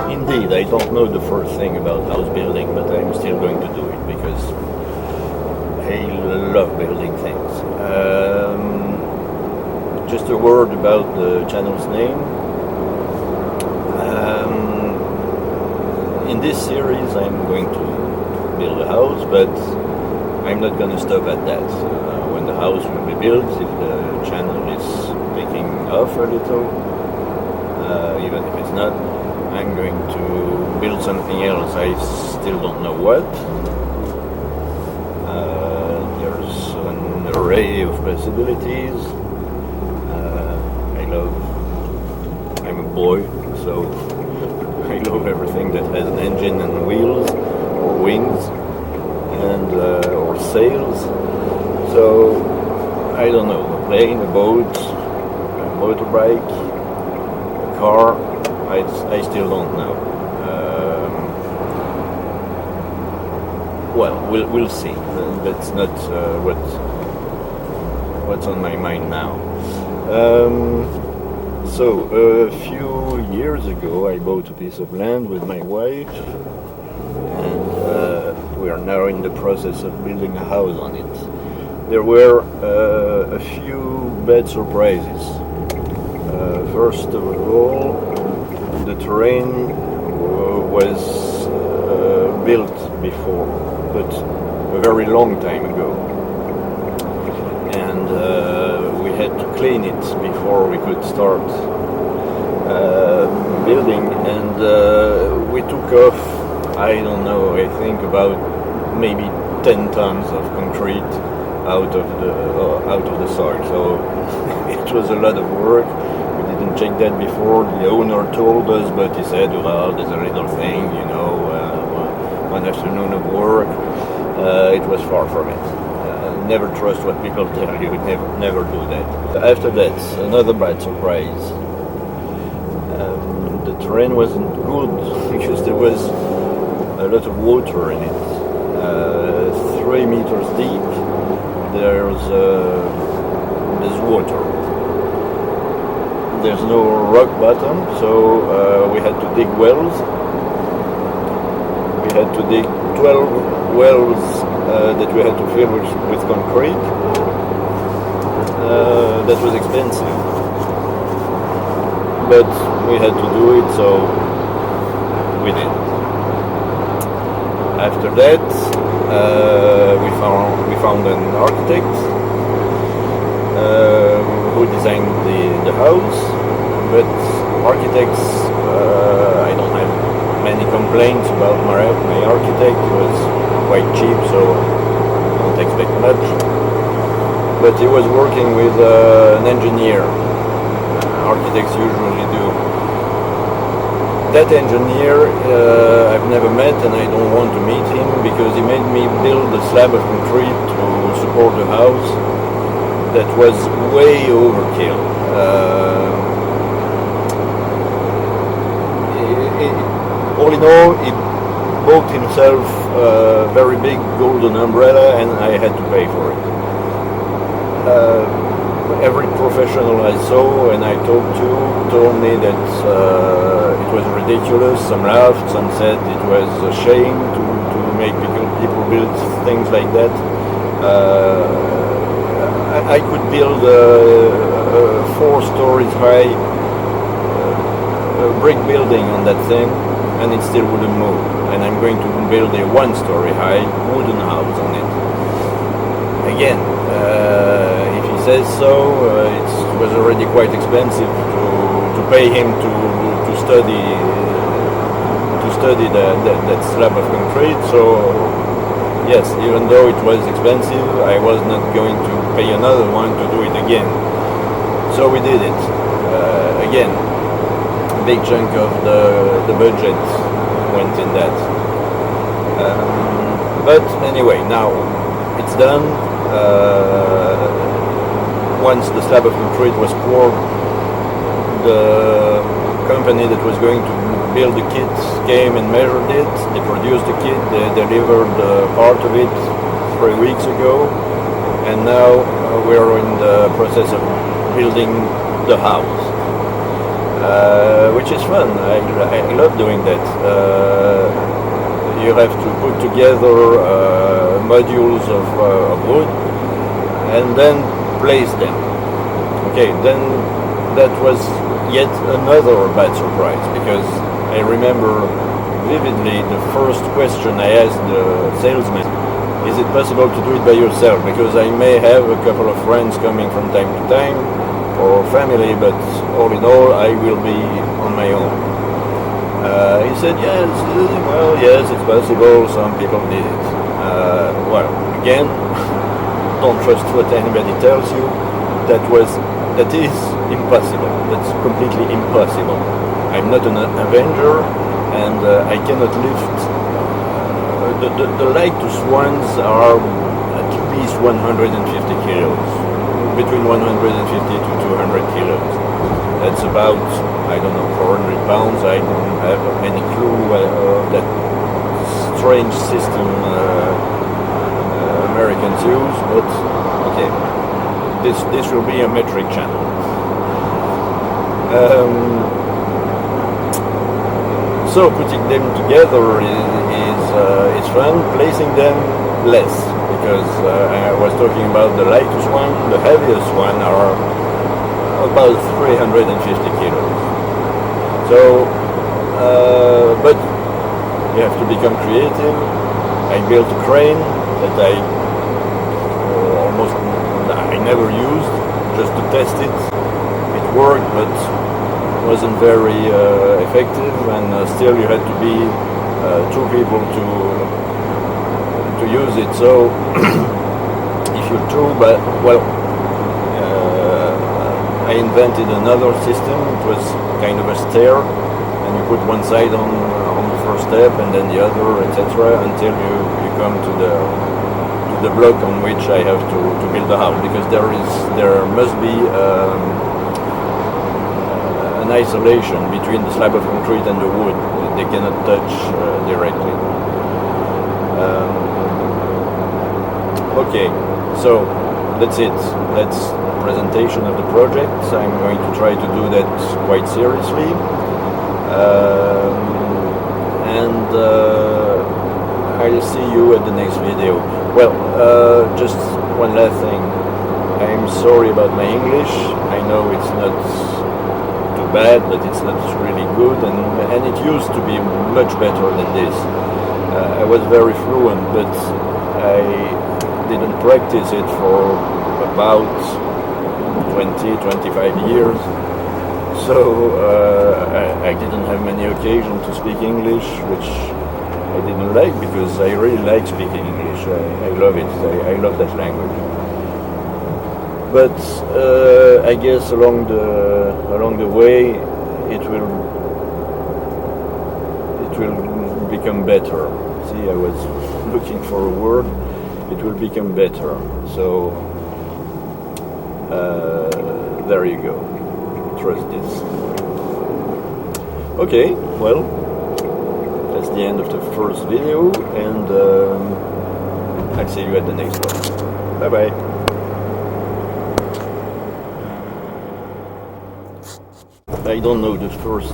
Indeed, I don't know the first thing about house building, but I'm still going to do it because I love building things. Just a word about the channel's name. In this series, I'm going to build a house, but I'm not going to stop at that. When the house will be built, if the channel is taking off a little, even if it's not, I'm going to build something else. I still don't know what. There's an array of possibilities. I'm a boy, so I love everything that has an engine and wheels, or wings, and or sails. So I don't know, a plane, a boat, a motorbike, a car. I still don't know. We'll see. That's not what's on my mind now. So a few years ago, I bought a piece of land with my wife, and we are now in the process of building a house on it. There were a few bad surprises. First of all, the terrain was built before, but a very long time ago, and we had to clean it before we could start building, and we took off, I don't know, I think about maybe 10 tons of concrete out of the soil. So it was a lot of work. Didn't check that before. The owner told us, but he said, well, there's a little thing, one afternoon of work. It was far from it. Never trust what people tell you. Never do that. After that, another bad surprise. The terrain wasn't good because there was a lot of water in it. 3 meters deep, there's water. There's no rock bottom, so we had to dig wells. We had to dig 12 wells that we had to fill with concrete. That was expensive, but we had to do it, so we did. After that, we found an architect who designed the house, but architects, I don't have many complaints about my architect. He was quite cheap, so I don't expect much. But he was working with an engineer. Architects usually do. That engineer I've never met, and I don't want to meet him because he made me build a slab of concrete to support the house. That was way overkill. All in all, he bought himself a very big golden umbrella, and I had to pay for it. Every professional I saw and I talked to told me that it was ridiculous. Some laughed, some said it was a shame to make people build things like that. I could build a 4 stories high brick building on that thing, and it still wouldn't move. And I'm going to build a 1 story high wooden house on it. Again, if he says so, it was already quite expensive to pay him to study that slab of concrete. So yes, even though it was expensive, I was not going to pay another one to do it again. So we did it. Again, a big chunk of the budget went in that. But anyway, now it's done. Once the slab of concrete was poured, the company that was going to build the kit came and measured it. They produced the kit. They delivered part of it 3 weeks ago, and now we're in the process of building the house, which is fun. I love doing that. You have to put together modules of wood and then place them. Okay, then that was yet another bad surprise, because I remember vividly the first question I asked the salesman: is it possible to do it by yourself? Because I may have a couple of friends coming from time to time, or family, but all in all I will be on my own. He said, yes, well, yes, it's possible, some people did it. Well, again, don't trust what anybody tells you. That is impossible. That's completely impossible. I'm not an Avenger, and I cannot lift. The lightest ones are at least 150 kilos, between 150 to 200 kilos. That's about, I don't know, 400 pounds. I don't have any clue of that strange system Americans use, but okay. This will be a metric channel. So putting them together is fun. Placing them less, because I was talking about the lightest one. The heaviest one are about 350 kilos. So, but you have to become creative. I built a crane that I never used, just to test it. It worked, but wasn't very effective, and still you had to be two people to use it. So if you're two, but well, I invented another system. It was kind of a stair, and you put one side on the first step, and then the other, etc., until you come to the block on which I have to build the house, because there must be an isolation between the slab of concrete and the wood. They cannot touch directly. Okay, so that's it. That's the presentation of the project. I'm going to try to do that quite seriously. And I'll see you at the next video. Well, just one last thing. I'm sorry about my English. I know it's not too bad, but it's not really good, and it used to be much better than this. I was very fluent, but I didn't practice it for about 20-25 years. So I didn't have many occasions to speak English, which I didn't like, because I really like speaking English. I love it. I love that language. But I guess along the way it will become better. See, I was looking for a word. It will become better. So there you go. Trust this. Okay, well, that's the end of the first video, and I'll see you at the next one. Bye bye. I don't know the first.